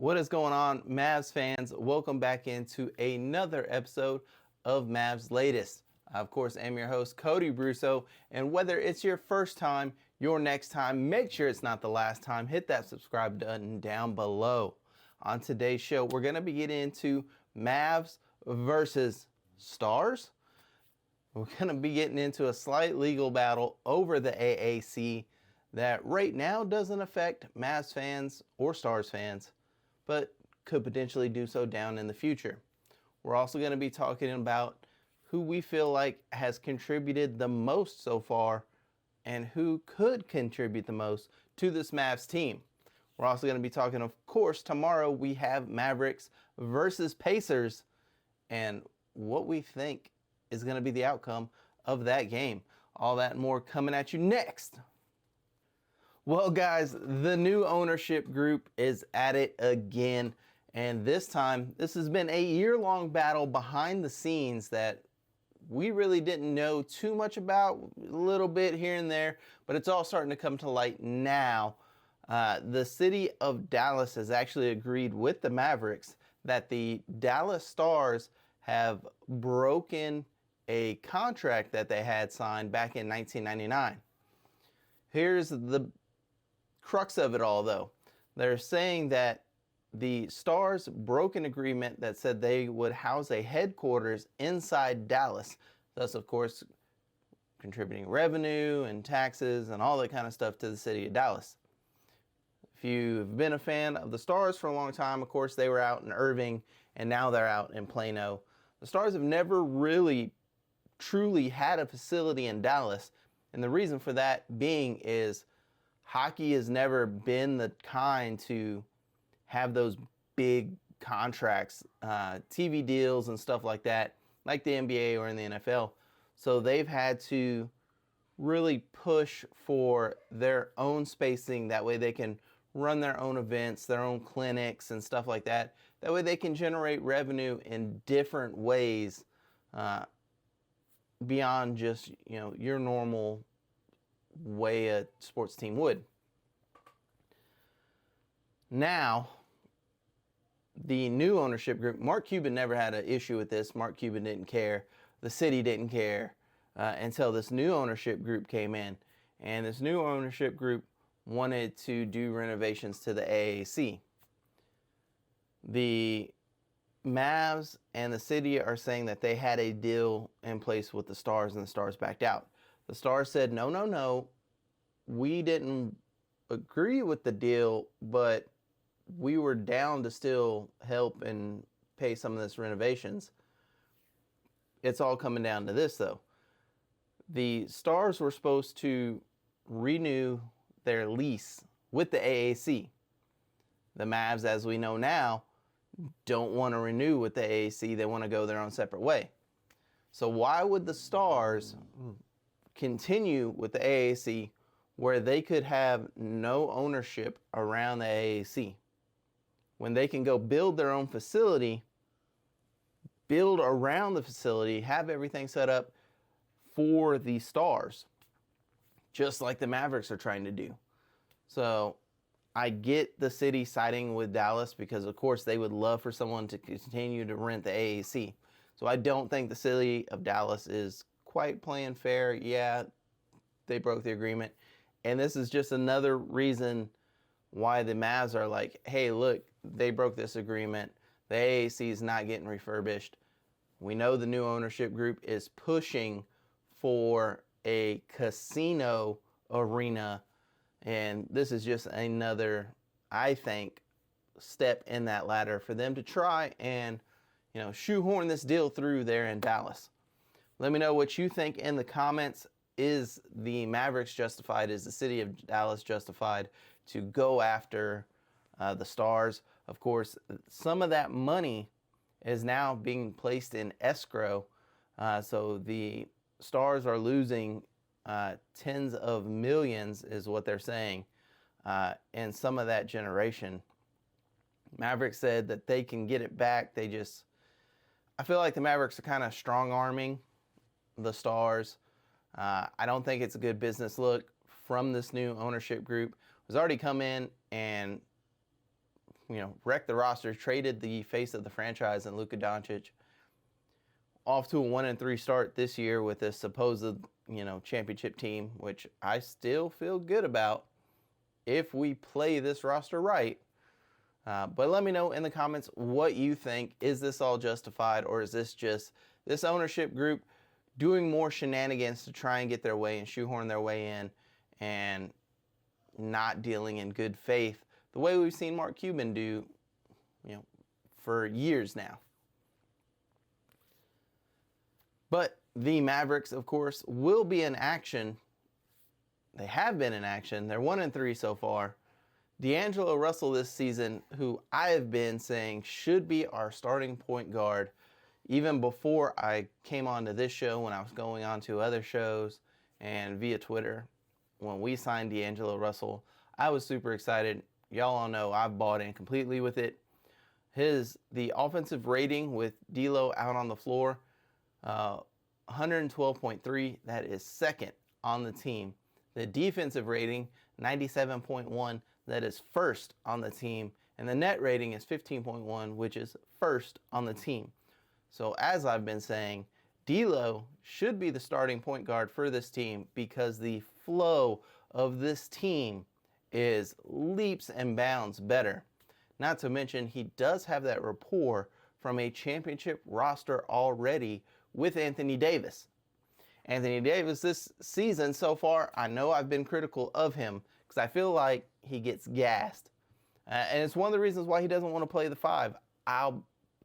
What is going on, Mavs fans? Welcome back into another episode of Mavs Latest. Of course, I'm your host, Cody Brusso, and whether it's your first time, your next time, make sure it's not the last time, hit that subscribe button down below. On today's show, we're going to be getting into Mavs versus Stars. We're going to be getting into a slight legal battle over the AAC that right now doesn't affect Mavs fans or Stars fans, but could potentially do so down in the future. We're also going to be talking about who we feel like has contributed the most so far and who could contribute the most to this Mavs team. We're also going to be talking, of course, tomorrow we have Mavericks versus Pacers and what we think is going to be the outcome of that game. All that and more coming at you next. Well, guys, the new ownership group is at it again. And this time, this has been a year-long battle behind the scenes that we really didn't know too much about, a little bit here and there, but it's all starting to come to light now. The city of Dallas has actually agreed with the Mavericks that the Dallas Stars have broken a contract that they had signed back in 1999. Here's the crux of it all, though. They're saying that the Stars broke an agreement that said they would house a headquarters inside Dallas, thus, of course, contributing revenue and taxes and all that kind of stuff to the city of Dallas. If you've been a fan of the Stars for a long time, of course, they were out in Irving, and now they're out in Plano. The Stars have never really truly had a facility in Dallas, and the reason for that being is hockey has never been the kind to have those big contracts, TV deals and stuff like that, like the NBA or in the NFL. So they've had to really push for their own spacing. That way they can run their own events, their own clinics and stuff like that. That way they can generate revenue in different ways beyond just, your normal way a sports team would. Now, the new ownership group, Mark Cuban never had an issue with this. Mark Cuban didn't care. The city didn't care until this new ownership group came in. And this new ownership group wanted to do renovations to the AAC. The Mavs and the city are saying that they had a deal in place with the Stars and the Stars backed out. The Stars said, no, we didn't agree with the deal, but we were down to still help and pay some of this renovations. It's all coming down to this, though. The Stars were supposed to renew their lease with the AAC. The Mavs, as we know now, don't want to renew with the AAC. They want to go their own separate way. So why would the Stars continue with the AAC where they could have no ownership around the AAC when they can go build their own facility, build around the facility, have everything set up for the Stars, just like the Mavericks are trying to do? So I get the city siding with Dallas because, of course, they would love for someone to continue to rent the AAC. So I don't think the city of Dallas is quite playing fair. Yeah, they broke the agreement. And this is just another reason why the Mavs are like, hey, look, they broke this agreement. The AAC is not getting refurbished. We know the new ownership group is pushing for a casino arena. And this is just another, I think, step in that ladder for them to try and, shoehorn this deal through there in Dallas. Let me know what you think in the comments. Is the Mavericks justified? Is the city of Dallas justified to go after the Stars? Of course, some of that money is now being placed in escrow. So the Stars are losing tens of millions is what they're saying. And some of that generation. Mavericks said that they can get it back. I feel like the Mavericks are kind of strong-arming the Stars. I don't think it's a good business look from this new ownership group. It's already come in and, wrecked the roster, traded the face of the franchise and Luka Doncic, off to a 1-3 start this year with a supposed, championship team, which I still feel good about if we play this roster right. But let me know in the comments what you think. Is this all justified, or is this just this ownership group doing more shenanigans to try and get their way and shoehorn their way in and not dealing in good faith the way we've seen Mark Cuban do, for years now? But the Mavericks, of course, will be in action. They have been in action. They're 1-3 so far. D'Angelo Russell this season, who I have been saying should be our starting point guard, even before I came onto this show, when I was going on to other shows and via Twitter. When we signed D'Angelo Russell, I was super excited. Y'all all know I've bought in completely with it. The offensive rating with D'Lo out on the floor, 112.3, that is second on the team. The defensive rating, 97.1, that is first on the team. And the net rating is 15.1, which is first on the team. So as I've been saying, D'Lo should be the starting point guard for this team, because the flow of this team is leaps and bounds better. Not to mention, he does have that rapport from a championship roster already with Anthony Davis. Anthony Davis this season so far, I know I've been critical of him because I feel like he gets gassed. And it's one of the reasons why he doesn't want to play the 5. I'll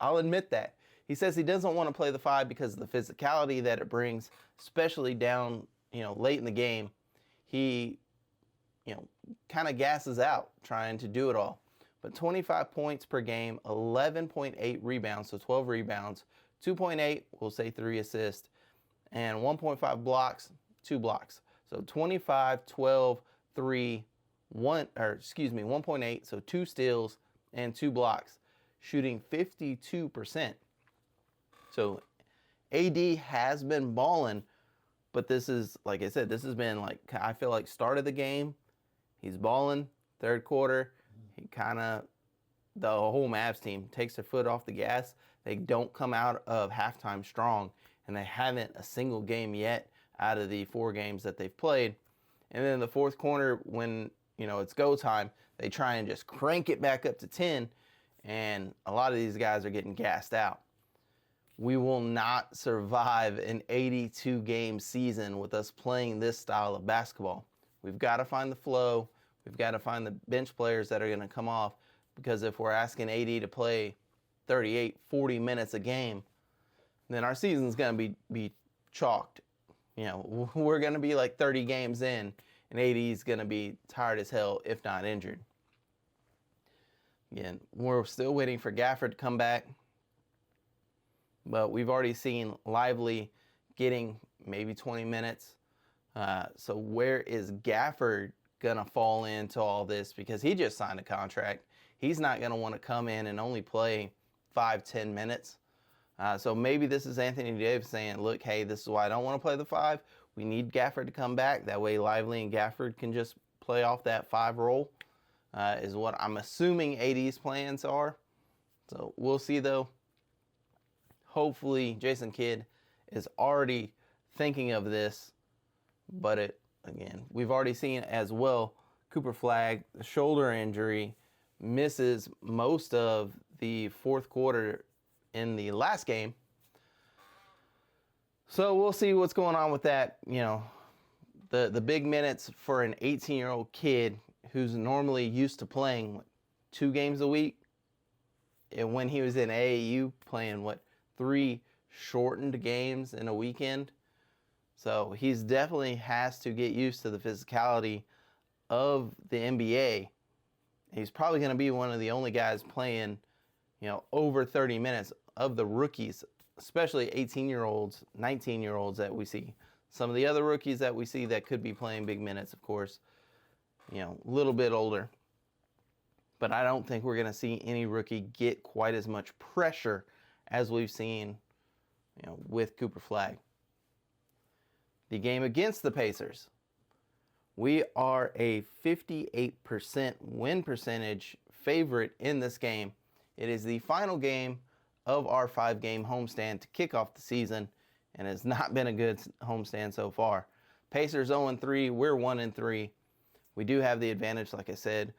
admit that. He says he doesn't want to play the 5 because of the physicality that it brings, especially down, late in the game. He, kind of gasses out trying to do it all. But 25 points per game, 11.8 rebounds, so 12 rebounds, 2.8, we'll say 3 assists, and 1.5 blocks, 2 blocks. So 25, 12, 3, 1.8, so 2 steals and 2 blocks, shooting 52%. So AD has been balling, but this is, like I said, this has been I feel like start of the game, he's balling, third quarter, the whole Mavs team takes their foot off the gas. They don't come out of halftime strong, and they haven't a single game yet out of the 4 games that they've played. And then in the fourth quarter, when it's go time, they try and just crank it back up to 10, and a lot of these guys are getting gassed out. We will not survive an 82-game season with us playing this style of basketball. We've got to find the flow. We've got to find the bench players that are going to come off, because if we're asking AD to play 38, 40 minutes a game, then our season's going to be chalked. We're going to be like 30 games in, and AD's going to be tired as hell, if not injured. Again, we're still waiting for Gafford to come back, but we've already seen Lively getting maybe 20 minutes. So where is Gafford going to fall into all this? Because he just signed a contract. He's not going to want to come in and only play 5-10 minutes. So maybe this is Anthony Davis saying, look, hey, this is why I don't want to play the 5. We need Gafford to come back. That way Lively and Gafford can just play off that 5 role, is what I'm assuming AD's plans are. So we'll see, though. Hopefully Jason Kidd is already thinking of this. But again, we've already seen as well, Cooper Flagg, the shoulder injury, misses most of the fourth quarter in the last game. So we'll see what's going on with that. The big minutes for an 18-year-old kid who's normally used to playing 2 games a week. And when he was in AAU playing 3 shortened games in a weekend. So he's definitely has to get used to the physicality of the NBA. He's probably going to be one of the only guys playing, over 30 minutes of the rookies, especially 18-year-olds, 19-year-olds that we see. Some of the other rookies that we see that could be playing big minutes, of course, a little bit older. But I don't think we're going to see any rookie get quite as much pressure as we've seen, with Cooper Flagg. The game against the Pacers, we are a 58% win percentage favorite in this game. It is the final game of our 5-game homestand to kick off the season, and it's not been a good homestand so far. Pacers 0-3, we're 1-3. We do have the advantage, like I said.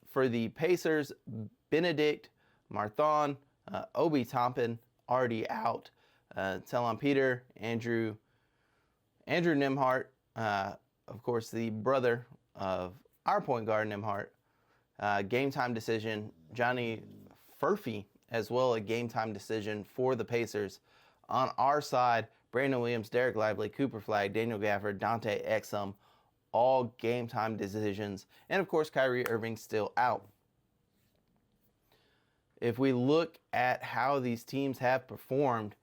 For the Pacers, Benedict, Marthon, Obi Toppin already out. Telon Peter, Andrew Nembhard, of course the brother of our point guard Nembhard. Game time decision, Johnny Furphy as well, a game time decision for the Pacers. On our side, Brandon Williams, Derek Lively, Cooper Flagg, Daniel Gafford, Dante Exum, all game time decisions. And of course, Kyrie Irving still out. If we look at how these teams have performed,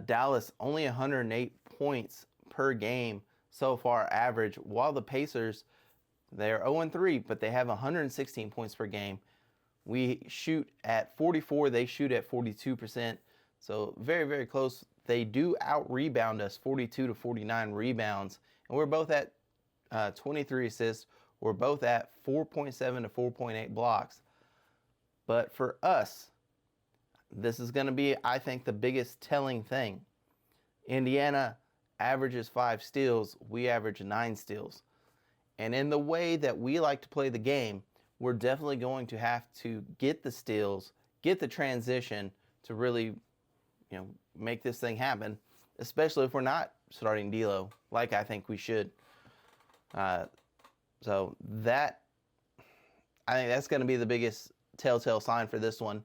Dallas only 108 points per game so far average, while the Pacers, they're 0-3, but they have 116 points per game. We shoot at 44, they shoot at 42%, so very, very close. They do out-rebound us, 42 to 49 rebounds, and we're both at 23 assists. We're both at 4.7 to 4.8 blocks. But for us, this is going to be, I think, the biggest telling thing. Indiana averages 5 steals. We average 9 steals. And in the way that we like to play the game, we're definitely going to have to get the steals, get the transition to really, make this thing happen, especially if we're not starting D'Lo, like I think we should. So that, I think that's going to be the biggest telltale sign for this one.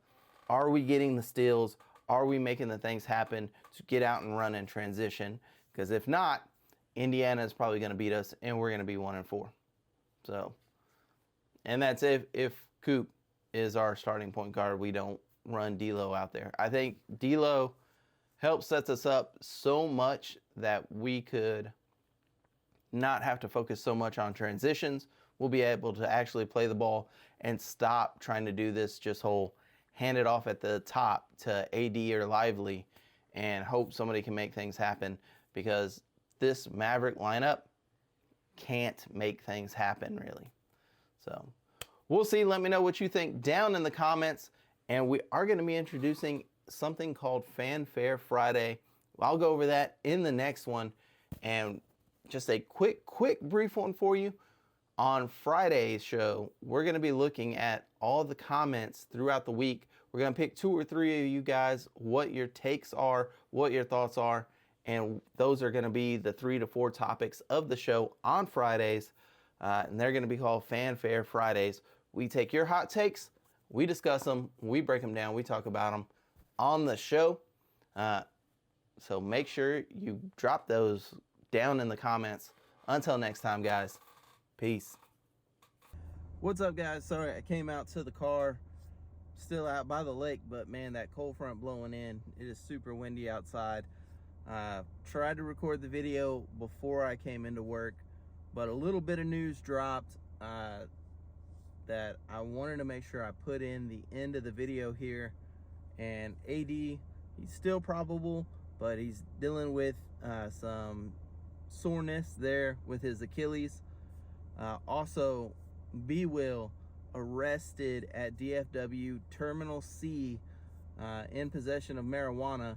Are we getting the steals? Are we making the things happen to get out and run and transition? Because if not, Indiana is probably going to beat us, and we're going to be 1-4. So, and that's if Coop is our starting point guard, we don't run D'Lo out there. I think D'Lo helps sets us up so much that we could not have to focus so much on transitions. We'll be able to actually play the ball and stop trying to do this just whole hand it off at the top to AD or Lively and hope somebody can make things happen, because this Maverick lineup can't make things happen really. So we'll see. Let me know what you think down in the comments. And we are going to be introducing something called Fanfare Friday. I'll go over that in the next one. And just a quick brief one for you. On Friday's show, we're going to be looking at all the comments throughout the week. We're going to pick 2 or 3 of you guys, what your takes are, what your thoughts are, and those are going to be the 3 to 4 topics of the show on Fridays, and they're going to be called Fanfare Fridays. We take your hot takes, we discuss them, we break them down, we talk about them on the show. So make sure you drop those down in the comments. Until next time, guys. Peace. What's up, guys? Sorry, I came out to the car, still out by the lake, but man, that cold front blowing in. It is super windy outside. Tried to record the video before I came into work, but a little bit of news dropped that I wanted to make sure I put in the end of the video here. And AD, he's still probable, but he's dealing with some soreness there with his Achilles. Also, B. Will arrested at DFW Terminal C in possession of marijuana.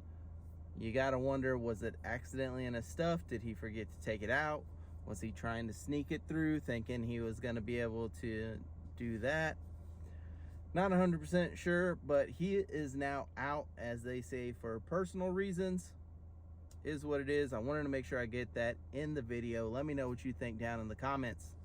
You gotta wonder, was it accidentally in his stuff? Did he forget to take it out? Was he trying to sneak it through, thinking he was gonna be able to do that? Not 100% sure, but he is now out, as they say, for personal reasons. Is what it is. I wanted to make sure I get that in the video. Let me know what you think down in the comments.